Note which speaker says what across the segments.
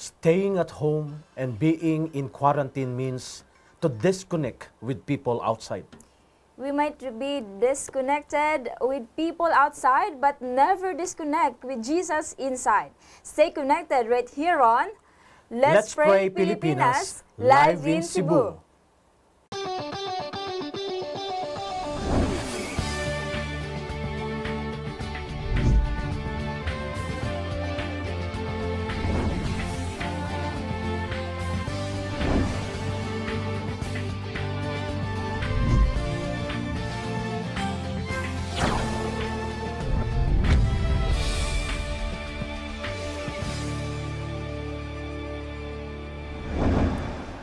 Speaker 1: Staying at home and being in quarantine means to disconnect with people outside.
Speaker 2: We might be disconnected with people outside, but never disconnect with Jesus inside. Stay connected right here on Let's Pray Pilipinas, live in Cebu.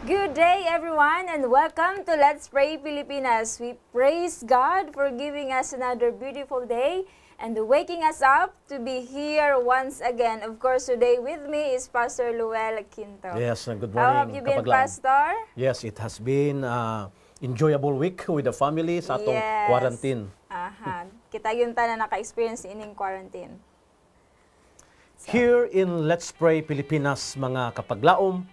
Speaker 2: Good day, everyone, and welcome to Let's Pray Pilipinas. We praise God for giving us another beautiful day and waking us up to be here once again. Of course, today with me is Pastor Luel Quinto.
Speaker 1: Yes, good morning.
Speaker 2: How have you been, Pastor?
Speaker 1: Yes, it has been enjoyable week with the family sa atong quarantine.
Speaker 2: Aha. Kita yung tanan naka-experience ining quarantine.
Speaker 1: Here in Let's Pray Pilipinas, mga kapaglaom,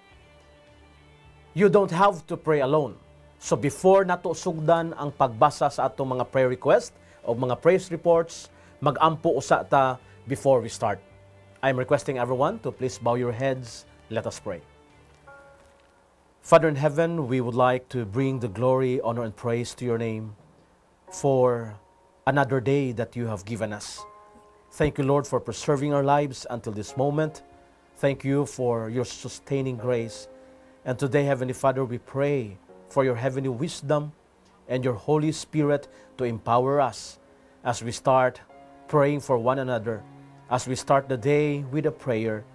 Speaker 1: you don't have to pray alone. So before nato sugdan ang pagbasa sa atong mga prayer request o mga praise reports, mag-ampo usa ta before we start. I'm requesting everyone to please bow your heads. Let us pray. Father in heaven, we would like to bring the glory, honor, and praise to your name for another day that you have given us. Thank you, Lord, for preserving our lives until this moment. Thank you for your sustaining grace. And today, Heavenly Father, we pray for your heavenly wisdom and your Holy Spirit to empower us as we start praying for one another. As we start the day with a prayer,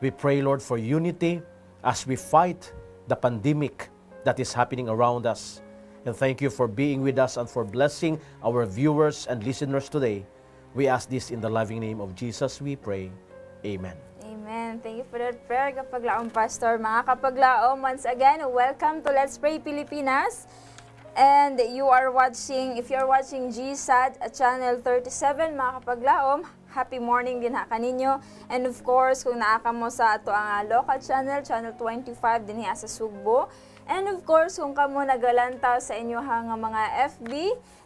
Speaker 1: we pray, Lord, for unity as we fight the pandemic that is happening around us. And thank you for being with us and for blessing our viewers and listeners today. We ask this in the loving name of Jesus, we pray. Amen.
Speaker 2: Amen. Thank you for that prayer, kapaglaom Pastor. Mga kapaglaom, once again, welcome to Let's Pray Pilipinas. And you are watching, if you are watching GSAT at Channel 37, mga kapaglaom, happy morning din ha kaninyo. And of course, kung naaka mo sa ato ang local channel, Channel 25 din sa Sugbo. And of course, kung kamo nagalantaw sa inyo hanga mga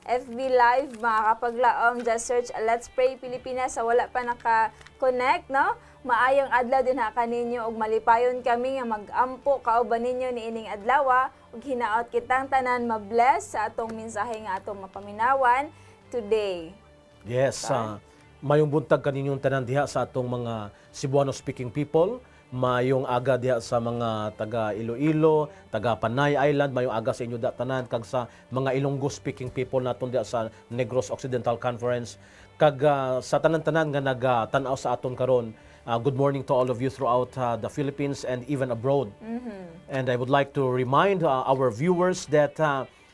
Speaker 2: FB Live, mga kapaglaom, just search Let's Pray Pilipinas sa wala pa naka-connect, no? Maayong adlaw din ha kaninyo ug malipayon kami nga mag-ampo kauban ninyo ni ining adlaw ug hinaot kitang tanan ma-bless sa atong mensahe nga atong mapaminawan today.
Speaker 1: Yes, mayong buntag kaninyong tanan diha sa atong mga Cebuano speaking people. Mayong aga diha sa mga taga Iloilo, taga Panay Island, mayong aga sa inyo da tanan kag sa mga Ilonggo speaking people naton diha sa Negros Occidental Conference kag sa tanan-tanan nga naga-tan-aw sa aton karon. Good morning to all of you throughout the Philippines and even abroad. And I would like to remind our viewers that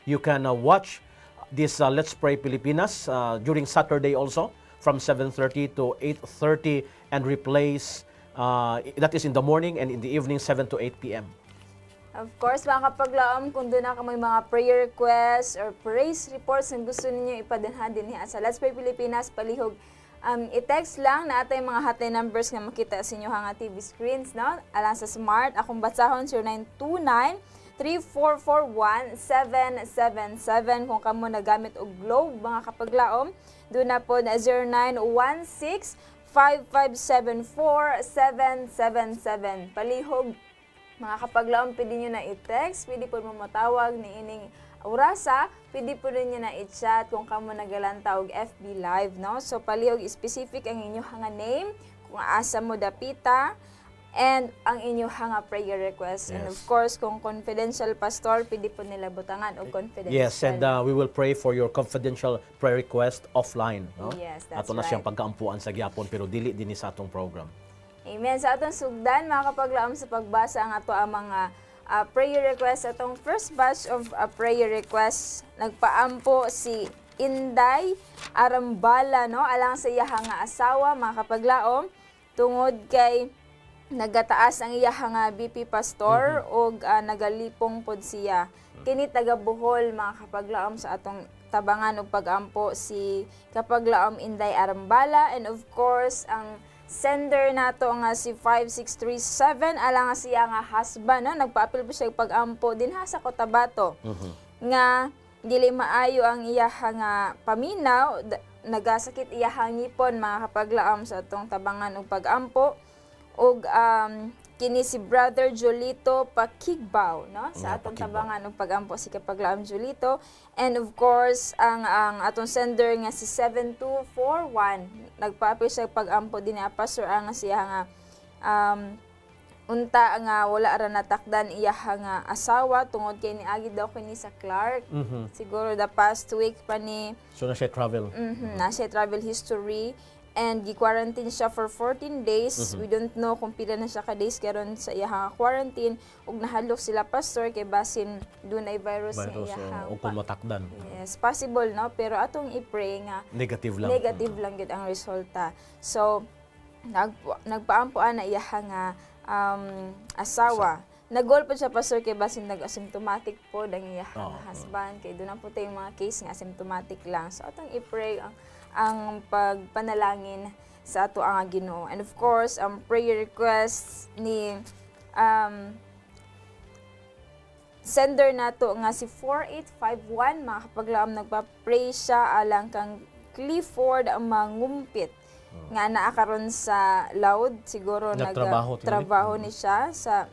Speaker 1: you can watch this Let's Pray Pilipinas during Saturday also from 7:30 to 8:30 and replace that is in the morning and in the evening 7 to 8 p.m.
Speaker 2: Of course, mga kapaglaom, kung doon na may mga prayer requests or praise reports na gusto ninyo ipadinha din sa Let's Pray Pilipinas, palihog, i-text lang na atay mga hotline numbers nga makita sa inyo nga TV screens, no? Alang sa smart, akong basahon 0929-3441-777. Kung kamo nagamit og Globe, mga kapaglaom, doon na po na 0916-5574-777. Palihog, mga kapaglaom, pwede nyo na i-text, pwede po mo matawag ni ining orasa, pwede po rin nyo na i-chat kung kamo nagalantawag FB Live, no? So, palihog specific ang inyong hanga name, kung asa mo dapita, and ang inyong hanga prayer request. Yes. And of course, kung confidential pastor, pwede po nila butangan o confidential.
Speaker 1: Yes, and we will pray for your confidential prayer request offline, no?
Speaker 2: Yes, that's
Speaker 1: ato na siyang pagkaampuan sa gyapon, pero dili din sa atong program.
Speaker 2: Amen. Sa atong sugdan, mga kapaglaom, sa pagbasa ang ato ang mga prayer request. Atong first batch of prayer requests, nagpaampo si Inday Arambala, no? Alang sa iya nga asawa, mga kapaglaom, tungod kay nagataas ang iya nga BP pastor o nagalipong pod siya. Kini taga Bohol, mga kapaglaom, sa atong tabangan og pagampo si kapaglaom Inday Arambala, and of course ang sender nato nga si 5637 alang nga siya nga husband, no? Nagpa-apil po siya pag-ampo din ha sa Cotabato. Nga dili maayo ang iyaha nga paminaw, nagasakit iyahang ngipon mga kapaglaom sa atong tabangan og pag-ampo og kini si Brother Jolito Pakigbaw, no? Sa atong tabangan og pag-ampo si kapaglaom Jolito, and of course ang atong sender nga si 7241 nagpa-apil siya pag-ampo din ni Pastor ang siya nga unta nga wala ra natakdan iyaha nga asawa tungod kay niagi daw kini sa Clark. Siguro the past week pa ni
Speaker 1: So na siya travel.
Speaker 2: na siya travel history and gi-quarantine siya for 14 days. We don't know kung pila na siya ka days karon sa iyahang quarantine ug nahalok sila pastor kay basin dunay virus sa iyahang
Speaker 1: o kung matakdan.
Speaker 2: Yes, possible no, pero atong i-pray nga
Speaker 1: Negative lang.
Speaker 2: negative lang gid ang resulta. So nagpaampuan na iyahang nga asawa. Nagol po siya pastor kay basin nag-asymptomatic po ang iyahang husband kay doon po tayong mga case nga asymptomatic lang. So atong i-pray ang pagpanalangin sa ato ang Ginoo. And of course, ang prayer requests ni sender nato nga si 4851 mga kapaglaom nagpa-pray siya alang kang Clifford ang mangumpit nga naa karon sa Loud, siguro nagtrabaho ni siya sa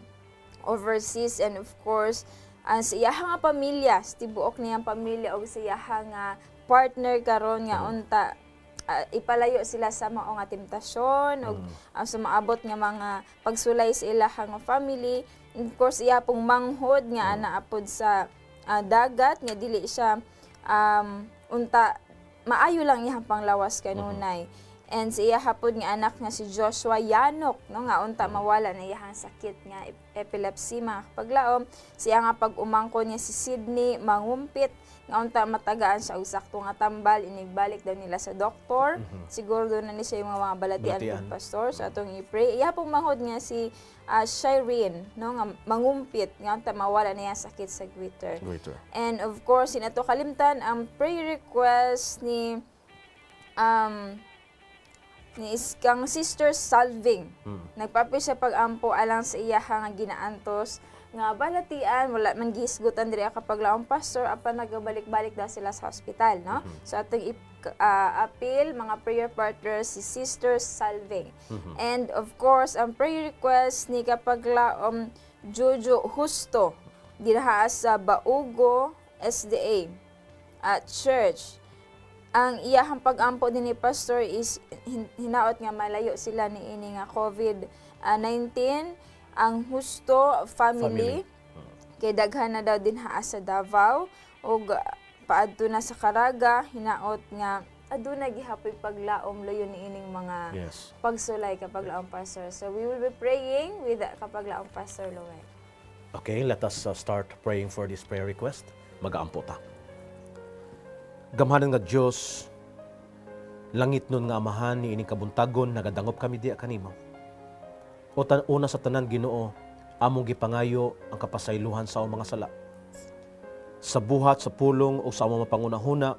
Speaker 2: overseas, and of course ang sa iyahang pamilya, tibuok niyang pamilya og sa iyahang partner karon nga unta ipalayo sila sa mao nga temptasyon og sa maabot nga mga pagsulay sa ilahang family. Of course iya pong manghod nga naapod sa dagat nga dili siya unta maayo lang iyang panglawas kanunay. And sa iya hapon nga anak nga si Joshua Yanok, no, nga unta mawala na iyang sakit nga epilepsy mga kapaglaom. Siya nga pag-umangkon niya si Sydney mangumpit nga unta matagaan sa usakto nga tambal, inibalik daw nila sa doktor. Siguro doon na ni siya yung mga balatian ng pastor. So atong i-pray. Iya pong manghod nga si Shireen, no, nga mangumpit nga unta mawala na iyang sakit sa goiter. And of course, sinato kalimtan ang prayer request ni kang Sister Salving. Nagpapi siya pag-ampo alang sa iyaha nga ginaantos nga balatian, wala man gihisgutan diri kapaglaong pastor apan nagabalik-balik daw sila sa hospital, no? So atong appeal mga prayer partners si Sister Salving. And of course, ang prayer request ni kapaglaong Jojo Justo diraha sa Baugo SDA at church. Ang iyahang pag-ampo din ni pastor is hinaot nga malayo sila ni ini nga COVID-19. Ang Justo family kay daghan na daw din haa sa Davao ug paadto na sa Caraga, hinaot nga aduna gihapoy paglaom layo ni ining mga pagsulay kapag laom pastor. So we will be praying with kapag laom pastor Loel.
Speaker 1: Okay, let us start praying for this prayer request. Mag-aampo ta. Gamhanan nga Diyos, langit nun nga amahan ni ining kabuntagon, nagadangop kami diya kanimo. O una sa tanan Ginoo, among gipangayo ang kapasaylohan sa mga sala. Sa buhat, sa pulong, o sa among mapangunahuna,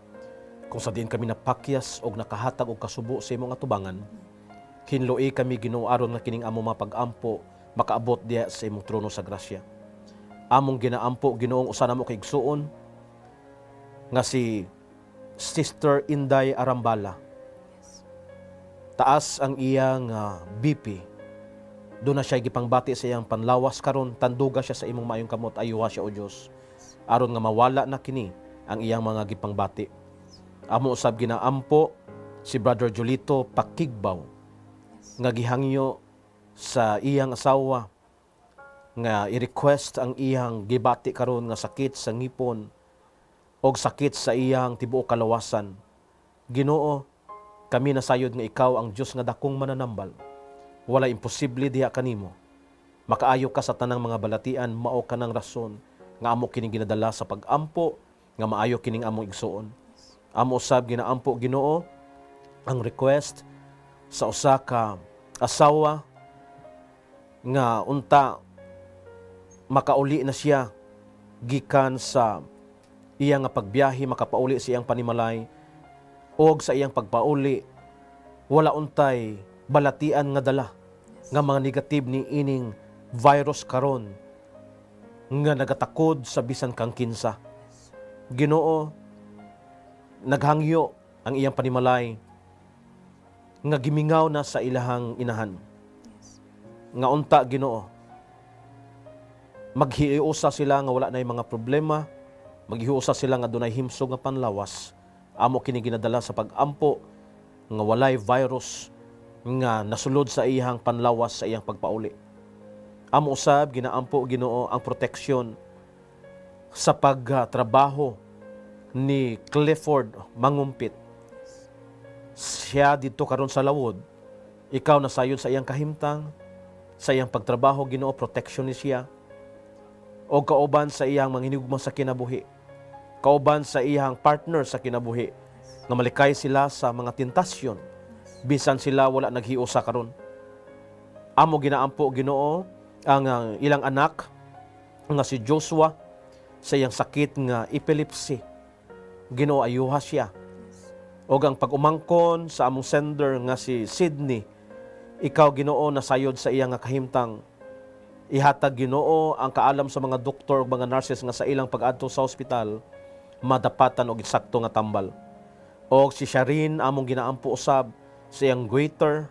Speaker 1: kung sa diin kami napakyas o nakahatag o kasubo sa imong atubangan, hinloi kami Ginoo aron nga kining among mapag-ampo, makaabot diya sa imong trono sa grasya. Among ginaampo Ginoong usa namo kay igsuon, nga si Sister Inday Arambala. Taas ang iyang BP. Doon na siya gipangbati sa iyang panlawas karon, tanduga siya sa imong maayong kamot, ayuha siya o Dios. Aron nga mawala na kini ang iyang mga gipangbati. Amo usab ginaampo si Brother Jolito Pakigbaw nga gihangyo sa iyang asawa nga i-request ang iyang gibati karon nga sakit sa ngipon og sakit sa iyang tibuok kalawasan. Ginoo, kami nasayod nga ikaw ang Dios nga dakong mananambal. Wala imposible diha kanimo. Makaayo ka sa tanang mga balatian, mao ka ng rason nga amo kining ginadala sa pag-ampo nga maayo kining among igsuon. Amo usab ginaampo Ginoo ang request sa usa ka asawa nga unta makauli na siya gikan sa iyang nga pagbiyahe, makapauli sa iyang panimalay, og sa iyang pagpauli, wala untay balatian nga dala nga mga negative ni ining virus karon nga nagatakod sa bisan kang kinsa. Ginoo, naghangyo ang iyang panimalay nga gimingaw na sa ilahang inahan. Nga unta, Ginoo, maghiusa sila nga wala na mga problema, maghiusa sila nga dunay himsog nga panlawas. Amo kini ginadala sa pagampo nga walay virus nga nasulod sa iyang panlawas sa iyang pagpauli. Amo usab ginaampo, Ginoo, ang proteksyon sa pagtrabaho ni Clifford Mangumpit. Siya dito karon sa lawod, ikaw nasayod sa iyang kahimtang, sa iyang pagtrabaho, Ginoo, protection ni siya. O kauban sa iyang manginigugma sa kinabuhi, kauban sa iyang partner sa kinabuhi, na malikay sila sa mga tentasyon, bisan sila wala naghiusa karon. Amo ginaampo, Ginoo, ang ilang anak nga si Joshua sa iyang sakit nga epilepsy. Ginoo, ayuha siya. O ang pag-umangkon sa among sender nga si Sydney, ikaw, Ginoo, nasayod sa iyang kahimtang. Ihatag, Ginoo, ang kaalam sa mga doktor o mga nurses nga sa ilang pag-adto sa ospital, madapatan og eksakto nga tambal. O si Sharin, among ginaampo usab sa iyang goiter,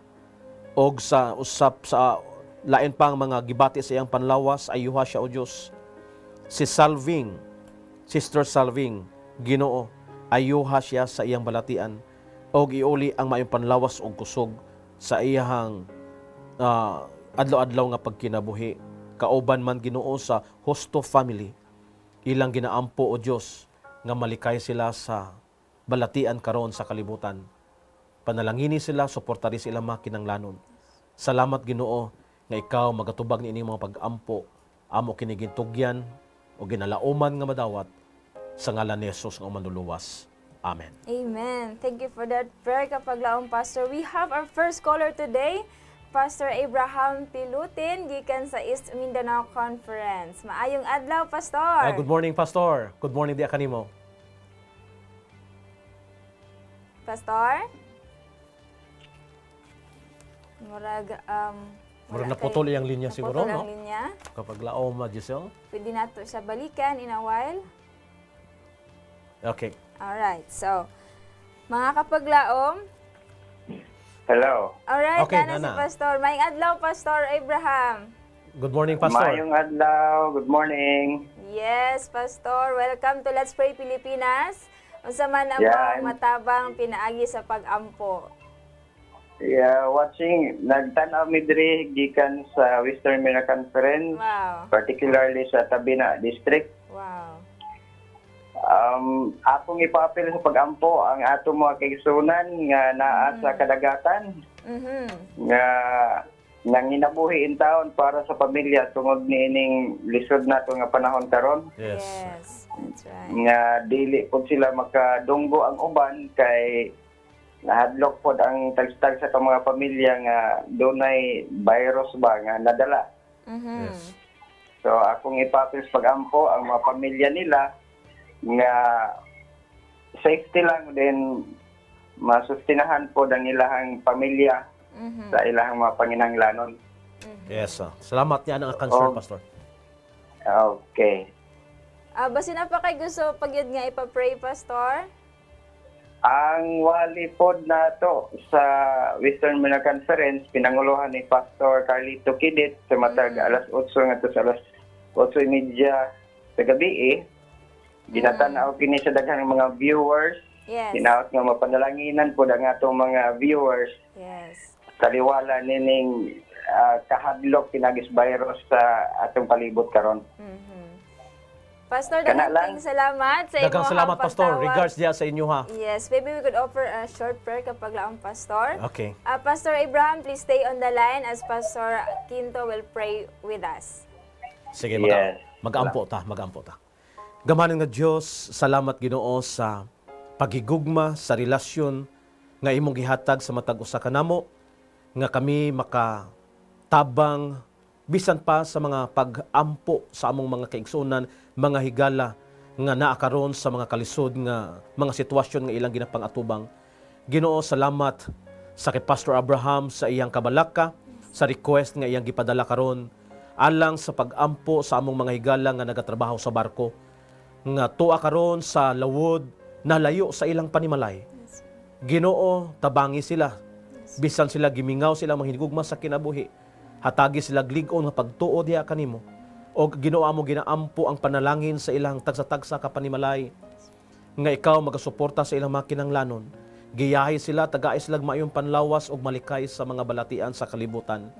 Speaker 1: o sa usap sa lain pang mga gibati sa iyang panlawas, ayuha siya, o Diyos. Si Salving, Sister Salving, Ginoo, ayuha siya sa iyang balatian, o iuli ang maayong panlawas o kusog sa iyang adlaw-adlaw nga pagkinabuhi. Kauban man, Ginoo, sa Hosto family, ilang ginaampo, o Diyos, nga malikay sila sa balatian karon sa kalibutan. Panalangini sila, suportari sila makinanglanon. Salamat, Ginoo, nga ikaw magatubag ni ining mga pag-ampo, amo kinigintugyan o ginalauman nga madawat sa ngalan ni Jesus nga manluluwas. Amen.
Speaker 2: Amen. Thank you for that prayer, kapaglaong Pastor. We have our first caller today, Pastor Abraham Pilutin, gikan sa East Mindanao Conference. Maayong adlaw, Pastor.
Speaker 1: Good morning, Pastor. Good morning, di kanimo.
Speaker 2: Pastor? Murag
Speaker 1: naputol yung linya siguro, no?
Speaker 2: Naputol ang linya.
Speaker 1: Kapaglaong, Giselle.
Speaker 2: Pwede nato siya balikan in a while.
Speaker 1: Okay.
Speaker 2: Alright, so, mga kapaglaom.
Speaker 3: Hello.
Speaker 2: Alright,
Speaker 1: Okay,
Speaker 2: si
Speaker 1: Nana.
Speaker 2: Pastor. Maayong adlaw, Pastor Abraham.
Speaker 1: Good morning, Pastor.
Speaker 3: Mayong adlaw. Good morning.
Speaker 2: Yes, Pastor. Welcome to Let's Pray Pilipinas. Unsa man ang
Speaker 3: Yan.
Speaker 2: matabang pinaagi sa pag-ampo.
Speaker 3: Yeah, watching, nagtanaw mi diri gikan sa Western Mindanao Conference,
Speaker 2: Wow.
Speaker 3: particularly sa Tabina District.
Speaker 2: Wow.
Speaker 3: Akong ipapil sa pag-ampo ang ato mga kaigsunan nga naa sa kadagatan
Speaker 2: Mhm.
Speaker 3: nga nanginabuhi in taon para sa pamilya tungod niining lisod nato nga panahon karon.
Speaker 1: Yes.
Speaker 2: Yes, that's right.
Speaker 3: Nga dili pod sila makadunggo ang uban kay nahadlok pod ang tagstag sa itong mga pamilya nga dunay virus ba nga nadala.
Speaker 2: Mhm.
Speaker 1: Yes.
Speaker 3: So akong ipapil sa pag-ampo ang mga pamilya nila nga safety lang din masustinahan pod ang ilahang pamilya
Speaker 2: Mhm.
Speaker 3: sa ilahang mga panginahanglanon.
Speaker 1: Yes. Salamat niya ang concern,
Speaker 3: Oh.
Speaker 1: Pastor.
Speaker 3: Okay.
Speaker 2: Basin na pa kay gusto pag yun nga ipapray, Pastor?
Speaker 3: Ang wali pod nato sa Western Mindanao Conference pinanguluhan ni Pastor Carlito Kidit sa matag alas 8 ngadto sa alas 8:30 sa gabi. Ginatanaw kini sa daghang mga viewers.
Speaker 2: Yes.
Speaker 3: Hinaot nga mapanalanginan pod ang atong mga viewers
Speaker 2: Yes.
Speaker 3: taliwala nining kahadlok pinagis virus sa atong palibot karon.
Speaker 2: Mhm. Pastor,
Speaker 3: Kana
Speaker 2: daghang
Speaker 3: lang.
Speaker 2: salamat sa
Speaker 1: Daghang
Speaker 2: imong
Speaker 1: salamat, Pastor.
Speaker 2: pagtawag.
Speaker 1: Regards diya sa inyo, ha?
Speaker 2: Yes, maybe we could offer a short prayer kapag laang Pastor.
Speaker 1: Okay.
Speaker 2: Pastor Abraham, please stay on the line as Pastor Quinto will pray with us.
Speaker 1: Sige,
Speaker 3: Yes.
Speaker 1: mag-ampo ta. Gamanin nga Diyos, salamat, Ginoo, sa pagigugma sa relasyon nga imong gihatag sa matag usa kanamo, nga kami makatabang bisan pa sa mga pag-ampo sa among mga kaigsunan, mga higala nga naa karon sa mga kalisod nga mga sitwasyon nga ilang ginapang-atubang. Ginoo, salamat sa kay Pastor Abraham sa iyang kabalaka, sa request nga iyang gipadala karon alang sa pag-ampo sa among mga higala nga nagatrabaho sa barko nga tuwa karon sa lawod nalayo sa ilang panimalay. Ginoo, tabangi sila. Bisan sila gimingaw sila mahinigugma sa kinabuhi. Hatagi sila lig-on nga pagtuo diha kanimo. O Ginoo amo ginaampo ang panalangin sa ilang tagsa-tagsa ka panimalay nga ikaw magasuporta sa ilang mga kinahanglanon. Giyahi sila, tagaay sila maayong panlawas og malikay sa mga balatian sa kalibutan.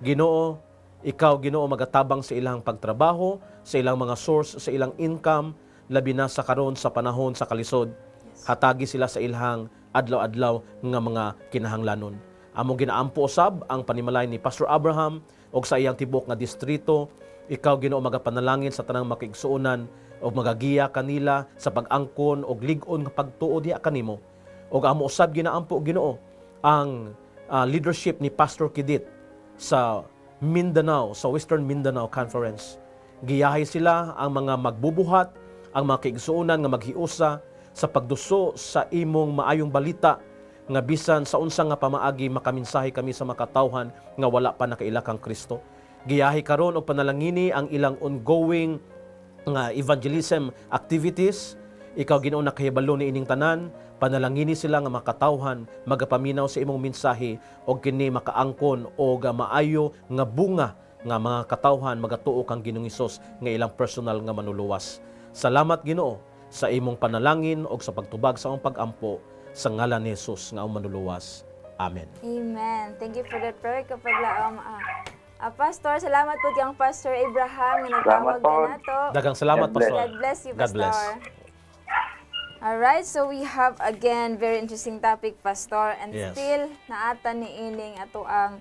Speaker 1: Ginoo, ikaw Ginoo magatabang sa ilang pagtrabaho, sa ilang mga source, sa ilang income, labi na sa karon sa panahon sa kalisod. Hatagi sila sa ilang adlaw-adlaw nga mga kinahanglanon. Among ginaampo usab ang panimalay ni Pastor Abraham og sa iyang tibok nga distrito. Ikaw Ginoo magapanalangin sa tanang makigsuonan og magagiya kanila sa pag-angkon og lig-on nga pagtuo diha kanimo. Og amo usab ginaampo Ginoo ang leadership ni Pastor Kidit sa Mindanao, sa Western Mindanao Conference. Giyahay sila ang mga magbubuhat, ang mga kaigsuonan nga maghiusa sa pagduso sa imong maayong balita nga bisan sa unsa nga pamaagi makaminsahe kami sa makatawhan nga wala pa nakaila kang Kristo. Giyahi karon og panalangini ang ilang ongoing nga evangelism activities. Ikaw Ginoo nakahibalo ni ining tanan, panalangini sila nga makatawhan, magapaminaw sa imong mensahe og kini makaangkon og maayo nga bunga nga mga katawhan magatuo kang Ginoong Hesus nga ilang personal nga manuluwas. Salamat Ginoo sa imong panalangin og sa pagtubag sa among pag-ampo sa ngalan ni Hesus nga among manuluwas. Amen.
Speaker 2: Amen. Thank you for that prayer kapag laom. Pastor, salamat po kang Pastor Abraham nga nagtawag na nato.
Speaker 1: Daghang salamat Pastor.
Speaker 2: God bless you,
Speaker 1: God
Speaker 2: Pastor.
Speaker 1: bless.
Speaker 2: Alright, so we have again very interesting topic, Pastor, and
Speaker 1: Yes.
Speaker 2: still naata ni ining ato ang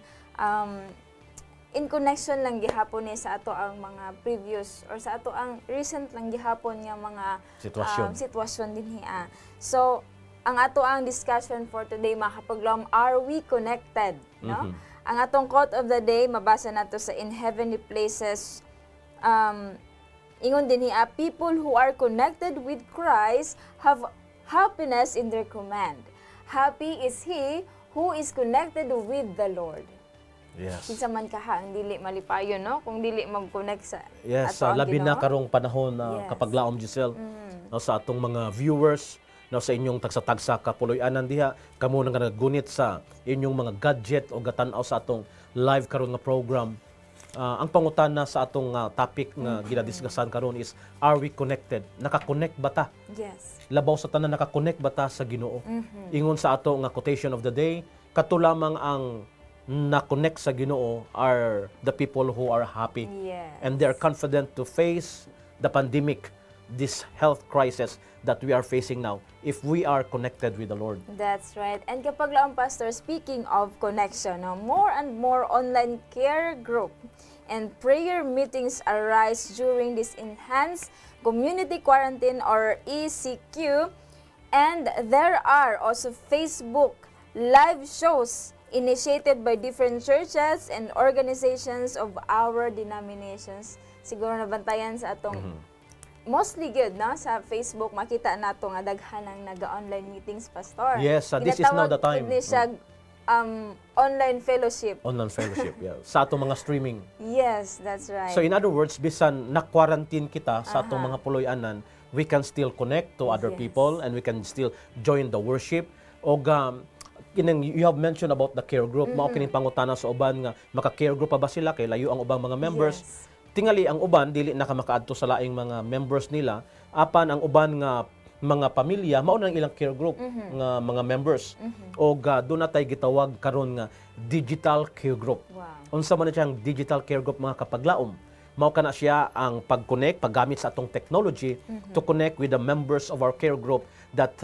Speaker 2: in connection lang gihapon ni sa ato ang mga previous or sa ato ang recent lang gihapon nga mga sitwasyon din hiya. So, ang ato ang discussion for today mga kapaglaom, are we connected? No? Ang atong quote of the day mabasa nato sa In Heavenly Places. Ingon din hiya, people who are connected with Christ have happiness in their command. Happy is he who is connected with the Lord.
Speaker 1: Yes.
Speaker 2: Kinsa man kaha ang dili malipayon, no? Kung dili mag-connect sa
Speaker 1: Yes,
Speaker 2: ato ang
Speaker 1: labi na
Speaker 2: Ginoo.
Speaker 1: karong panahon na
Speaker 2: Yes.
Speaker 1: kapag laom Giselle, no, sa atong mga viewers, no, sa inyong tagsa-tagsa kapuloy-anan diha, kamo nang nagunit sa inyong mga gadget o gatan-aw sa atong live karon nga program. Ang pangutana sa atong topic nga ginadiskusan karon is, are we connected? Naka-connect ba ta?
Speaker 2: Yes.
Speaker 1: Labaw sa tanan, naka-connect ba ta sa Ginoo? Ingon sa ato nga quotation of the day, kato lamang ang na-connect sa Ginoo are the people who are happy.
Speaker 2: Yes.
Speaker 1: And they are confident to face the pandemic, this health crisis that we are facing now, if we are connected with the Lord.
Speaker 2: That's right. And kapag laong Pastor, speaking of connection, no, more and more online care group and prayer meetings arise during this enhanced community quarantine or ECQ. And there are also Facebook live shows initiated by different churches and organizations of our denominations. Siguro nabantayan sa atong mostly good, no? Sa Facebook, makita nato nga daghan ang naga-online meetings, Pastor.
Speaker 1: Yes, this is now the time.
Speaker 2: Ginatawag siya online fellowship.
Speaker 1: Online fellowship, yeah. Sa atong mga streaming.
Speaker 2: Yes, that's right.
Speaker 1: So in other words, bisan na-quarantine kita sa atong mga puloy-anan, we can still connect to other
Speaker 2: Yes.
Speaker 1: people and we can still join the worship. O you have mentioned about the care group. Mao kining pangutana sa uban nga maka-care group pa ba sila kay layo ang ubang mga members.
Speaker 2: Yes.
Speaker 1: Tingali ang uban dili na makaadto sa laing mga members nila, apan ang uban nga mga pamilya mao na ang ilang care group nga mga members. O doon natay gitawag karon nga digital care group.
Speaker 2: Wow.
Speaker 1: Unsa man na siyang digital care group mga kapaglaom? Mao kana siya ang pag-connect, paggamit sa atong technology to connect with the members of our care group that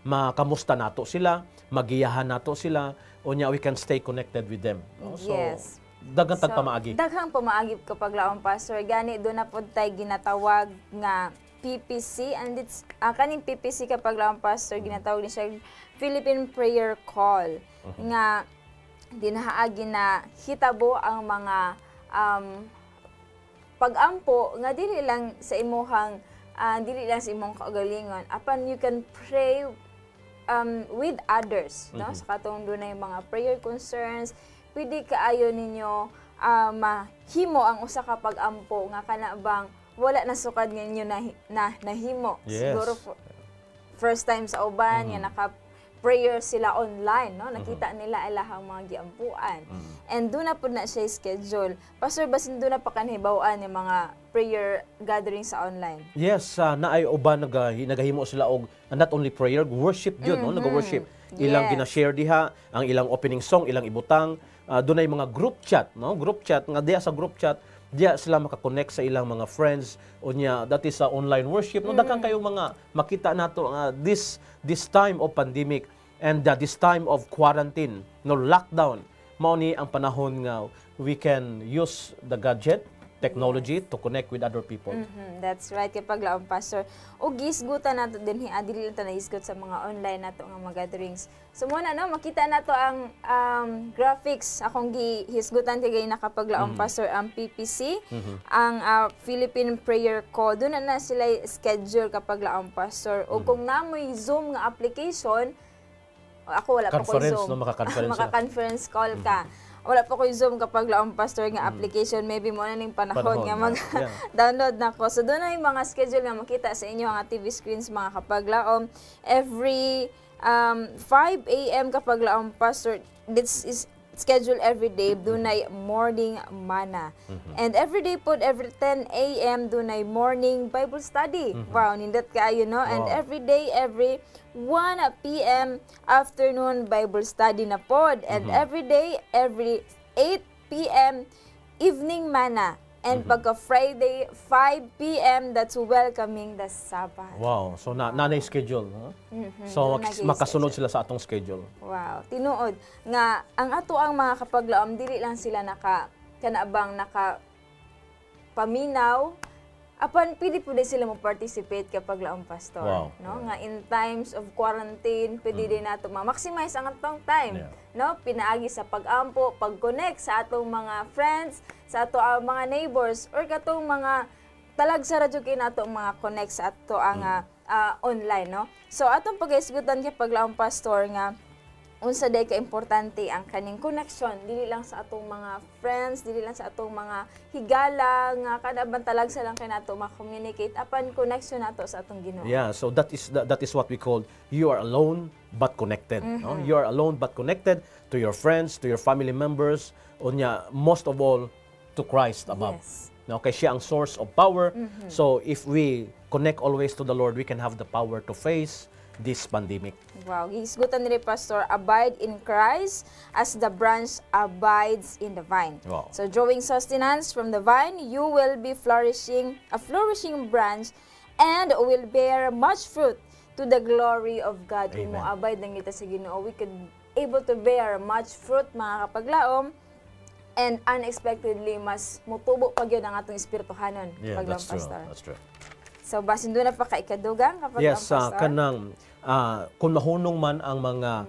Speaker 1: makamusta nato sila, magiyahan nato sila, unya we can stay connected with them. No? So,
Speaker 2: Yes.
Speaker 1: daghang tagpamaagi.
Speaker 2: Daghang pamaagi kapag laong Pastor. Gani doon na po tayo ginatawag nga PPC, and it's kaning PPC kapag laong Pastor ginatawag ni siya Philippine Prayer Call nga dinahaagi na hitabo ang mga pag-ampo nga dili lang sa imong kaugalingon, apan you can pray with others, no? Sa katong dunay mga prayer concerns, pwede kaayo ninyo mahimo ang usa ka pag-ampo nga kana bang wala na sukad ninyo nahimo.
Speaker 1: Yes.
Speaker 2: Siguro first time sa uban nga naka prayer sila online, no? Nakita nila ilahang mga giampuan. And doon na po na siya schedule. Pastor, basin doon na pa kanhibawan yung mga prayer gathering sa online?
Speaker 1: Yes, naay uban nagahimo sila og not only prayer, worship yun, no? Nag-worship. Ilang
Speaker 2: Yes.
Speaker 1: gina-share diha, ang ilang opening song, ilang ibutang, doon ay mga group chat, no? Group chat, nga diya sa group chat, diya sila makakonect sa ilang mga friends o niya, that is sa online worship. No? Daghang kayong mga makita nato this time of pandemic and this time of quarantine, no, lockdown, mao ni ang panahon nga we can use the gadget, technology to connect with other people.
Speaker 2: That's right, kapag laong pastor. O gisgutan nato din dili lang ta naisgot sa mga online nato nga mga gatherings. So muna no, makita nato ang graphics akong gihisgutan kay nakapag laong pastor ang PPC, ang Philippine Prayer Call. Doon na sila schedule kapag laong pastor. O kung namoy Zoom nga application, ako wala pa ko
Speaker 1: Conference,
Speaker 2: Zoom.
Speaker 1: no? Maka-conference sila.
Speaker 2: Maka-conference call ka. Wala pa ko Zoom kapag laong pastor nga application. Maybe mo na ning panahon nga mag-download na ko. So doon na yung mga schedule nga makita sa inyo ang TV screens mga kapag laom. Every 5 a.m. kapag laom pastor, this is schedule every day. Doon ay morning mana. And every day po, every 10 a.m. doon ay morning Bible study. Wow, nindot kaayo no? And every day, every 1 p.m. afternoon Bible study na pod. And every day, every 8 p.m. evening mana. And pagka Friday, 5 p.m., that's welcoming the Sabbath.
Speaker 1: Wow, so nanay schedule, no? So makasunod sila sa atong schedule.
Speaker 2: Wow, tinuod nga ang ato ang mga kapaglaom dili lang sila kanabang paminaw apan pwede po din sila mo participate kapag laom pastor,
Speaker 1: Wow.
Speaker 2: no? Nga in times of quarantine pwede din nato ma-maximize ang atong time, no? Pinaagi sa pag-ampo, pag-connect sa atong mga friends, sa ato ang mga neighbors or katong mga talag sa radyo kay nato mga connect sa ato ang online, no? So atong pag-isgutan kapag laom pastor nga unsa day ka importante ang kaning connection dili lang sa atong mga friends, dili lang sa atong mga higala nga kada bantalag sa lang kay nato ma-communicate apan connection nato sa atong Ginoo.
Speaker 1: Yeah, so that is what we call you are alone but connected. No? You are alone but connected to your friends, to your family members, unya most of all to Christ above.
Speaker 2: Yes.
Speaker 1: No, kay siya ang source of power. So if we connect always to the Lord, we can have the power to face this pandemic.
Speaker 2: Wow, gihisgutan ni Pastor, abide in Christ as the branch abides in the vine.
Speaker 1: Wow.
Speaker 2: So drawing sustenance from the vine, you will be a flourishing branch and will bear much fruit to the glory of God. Kung mo abide lang kita sa Ginoo, we could able to bear much fruit mga kapaglaom and unexpectedly mas mutubo pa gyud ang atong espirituhanon.
Speaker 1: Yeah,
Speaker 2: Paglaom,
Speaker 1: that's true.
Speaker 2: Pastor.
Speaker 1: That's true.
Speaker 2: So basin doon na pa ka ikadugang kapag
Speaker 1: Yes,
Speaker 2: ang pastor.
Speaker 1: kanang kung mahunong man ang mga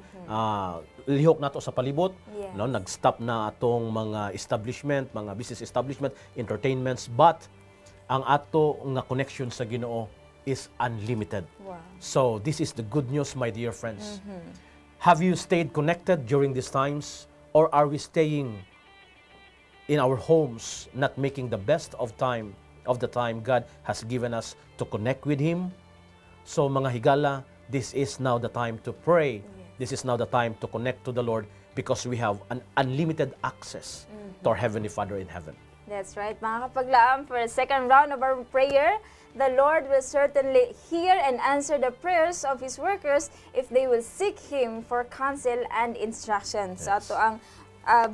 Speaker 1: lihok nato sa palibot,
Speaker 2: Yes.
Speaker 1: no, nag-stop na atong mga establishment, mga business establishment, entertainments, but ang ato nga connection sa Ginoo is unlimited.
Speaker 2: Wow.
Speaker 1: So this is the good news, my dear friends. Have you stayed connected during these times, or are we staying in our homes, not making the best of the time God has given us to connect with Him? So mga higala, this is now the time to pray. This is now the time to connect to the Lord because we have an unlimited access to our Heavenly Father in heaven.
Speaker 2: That's right. Mga kapaglaam, for the second round of our prayer, the Lord will certainly hear and answer the prayers of His workers if they will seek Him for counsel and instruction. Sa ato ang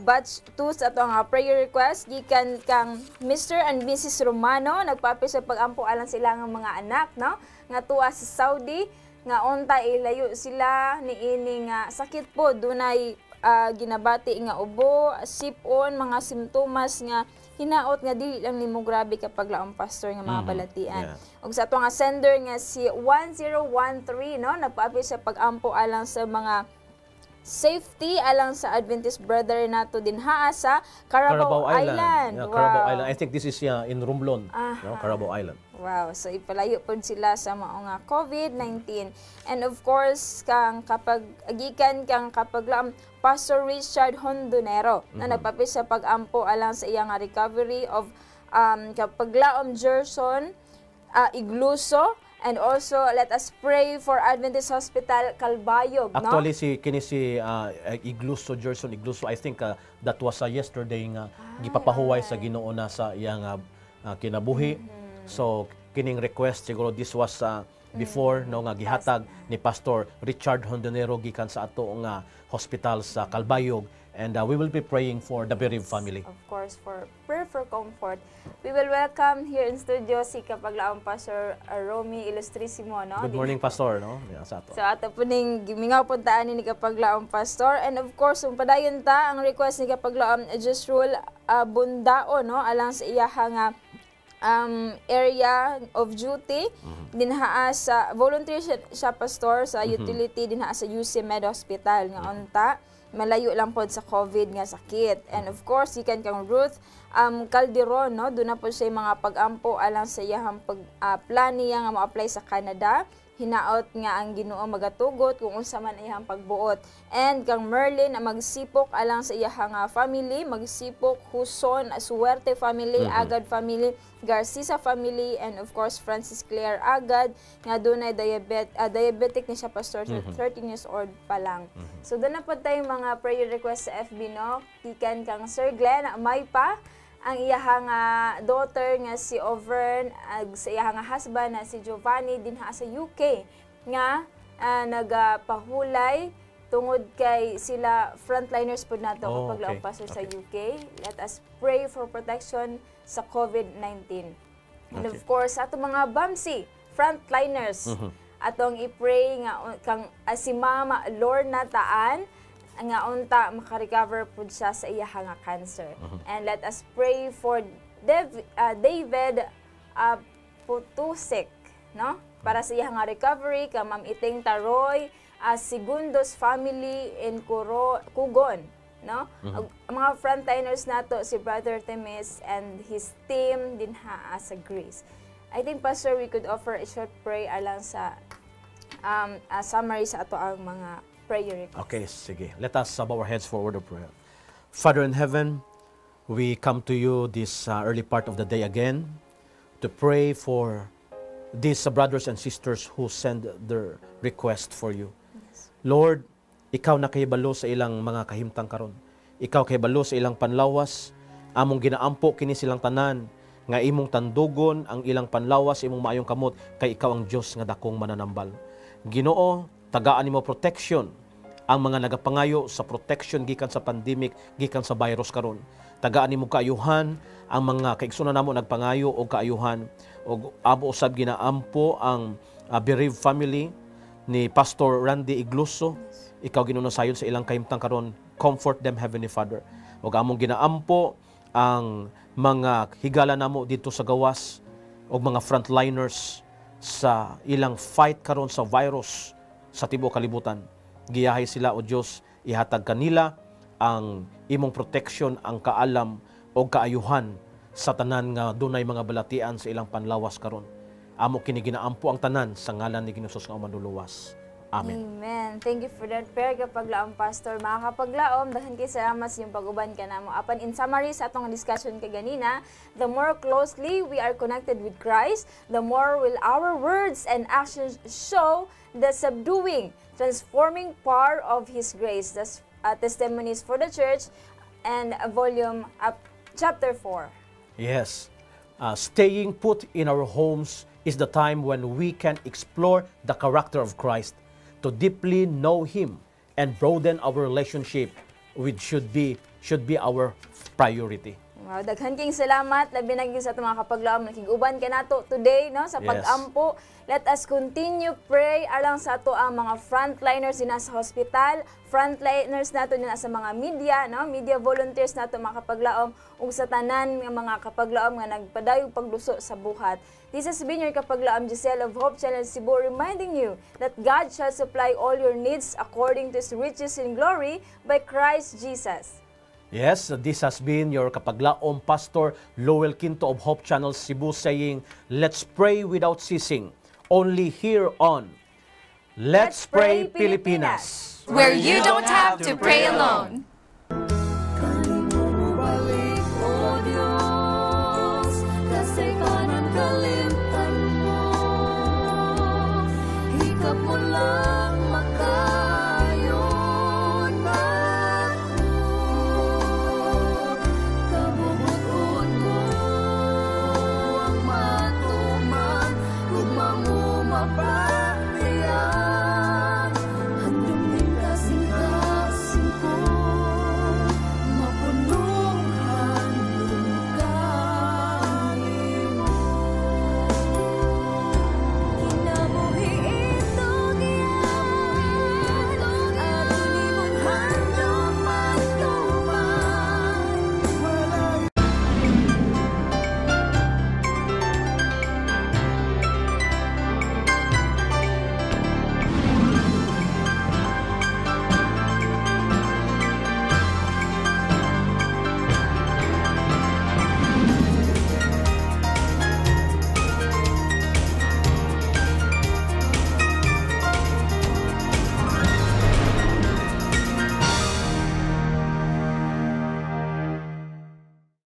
Speaker 2: batch 2 sa ato ang prayer request, gikan kang Mr. and Mrs. Romano, nagpapi sa pag-ampo alang sila ng mga anak, no? Nga tuwa sa Saudi, nga unta ilayo sila niini nga sakit po, dunay ginabati nga ubo, sipon, mga simptomas nga hinaot nga dili lang nimo grabe kapag laong pastor nga mga balatian. Ug sa ato nga sender nga si 1013, no, nagpaapi sa pag-ampo alang sa mga safety alang sa Adventist brother nato dinhaa sa Carabao Island.
Speaker 1: Yeah, Carabao Island. I think this is in Romblon, no? Carabao Island.
Speaker 2: Wow, so ipalayo po sila sa mao nga COVID-19. And of course, kapag agikan kapag Pastor Richard Hondonero na nagpapis sa pag-ampo alang sa iyang recovery of kapag Gerson Igluso. And also, let us pray for Adventist Hospital Calbayog, no?
Speaker 1: Actually, si Igluso, Gerson Igluso, I think that was yesterday nga gipapahuway sa Ginoo na sa iyang kinabuhi. So, kining request, siguro this was before, no, nga gihatag ni Pastor Richard Hondonero gikan sa ato nga hospital sa Calbayog. And we will be praying for the bereaved family.
Speaker 2: Of course, for prayer for comfort. We will welcome here in studio si kapaglaong Pastor Romy Ilustrisimo, no?
Speaker 1: Good morning, Pastor, no? Sa ato.
Speaker 2: So ato po ning gimingaw puntaan ni kapaglaong Pastor. And of course, padayon ta ang request ni kapaglaong Jesrul Bundao, no? Alang sa iyahang area of duty dinhaa sa volunteer siya pastor sa utility dinhaa sa UC Med Hospital nga unta malayo lang pod sa COVID nga sakit. And of course, ikan kang Ruth Calderon, no? Doon na po siya mga pag-ampo alang sa iyang plan niya nga ma-apply sa Canada. Hinaot nga ang Ginoo magatugot kung unsa man iyang pagbuot. And kang Merlin magsipok alang sa iyang family, magsipok Huson, Suwerte family, Agad family, Garcia family, and of course Francis Claire Agad nga dunay diabetic ni siya pastor, 13 years old pa lang. So doon na po tayong mga prayer request sa FB, no? Kikan kang Sir Glenn may pa ang iyahang daughter nga si Overn, sa iyahang husband na si Giovanni dinha sa UK nga nagpahulay tungod kay sila frontliners po nato kapag laong pastor sa UK. Let us pray for protection sa COVID-19. And of course, ato mga Bamsi frontliners, atong i-pray nga kang si Mama Lorna Taan nga unta makarecover pud siya sa iyang cancer. And let us pray for David Putusik, no? Para sa iyang recovery ka Ma'am Iting Taroy, Segundos family in Kugon, no? Mga frontliners nato si Brother Temis and his team dinha sa Greece. I think Pastor, we could offer a short prayer alang sa summary sa ato ang mga prayer request.
Speaker 1: Okay, sige. Let us bow our heads for a word of prayer. Father in heaven, we come to you this early part of the day again to pray for these brothers and sisters who send their request for you.
Speaker 2: Yes.
Speaker 1: Lord, ikaw na kahibalo sa ilang mga kahimtang karon. Ikaw kahibalo sa ilang panlawas. Among ginaampo kini silang tanan nga imong tandugon ang ilang panlawas, imong maayong kamot kay ikaw ang Dios nga dakong mananambal. Ginoo, tagaan nimo protection ang mga nagapangayo sa protection gikan sa pandemic, gikan sa virus karon. Tagaan nimo kaayuhan ang mga kaigsunan namo nagpangayo og kaayuhan og abo usab ginaampo ang bereaved family ni Pastor Randy Igluso. Ikaw Ginoo sayon sa ilang kahimtang karon, comfort them, Heavenly Father. Og among ginaampo ang mga higala namo dito sa gawas og mga frontliners sa ilang fight karon sa virus sa tibuok kalibutan. Giyahay sila o Dios, ihatag kanila ang imong protection, ang kaalam o kaayuhan sa tanan nga dunay mga balatian sa ilang panlawas karon. Amo kini ginaampo ang tanan sa ngalan ni Ginoong Hesus nga manluluwas. Amen.
Speaker 2: Amen. Thank you for that prayer kapaglaom Pastor. Mga kapaglaom, daghan kay salamat sa inyong pag-uban ka namo. Apan in summary sa atong discussion kay ganina, the more closely we are connected with Christ, the more will our words and actions show the subduing, transforming power of His grace. That's Testimonies for the Church and volume chapter 4.
Speaker 1: Yes. Staying put in our homes is the time when we can explore the character of Christ, to deeply know Him and broaden our relationship, which should be our priority.
Speaker 2: Wow, daghan king salamat labi na gyud sa atong mga kapaglaom nakig-uban ka nato today no sa
Speaker 1: Yes.
Speaker 2: pag-ampo. Let us continue pray alang sa ato ang mga frontliners din sa hospital, frontliners nato din sa mga media no, media volunteers nato mga kapaglaom ug sa tanan nga mga kapaglaom nga nagpadayog pagluso sa buhat. This has been your kapaglaom Giselle of Hope Channel Cebu reminding you that God shall supply all your needs according to His riches in glory by Christ Jesus.
Speaker 1: Yes, this has been your kapaglaom Pastor Lowell Quinto of Hope Channel Cebu saying, let's pray without ceasing, only here on Let's Pray Pilipinas.
Speaker 4: Where you don't have to pray alone.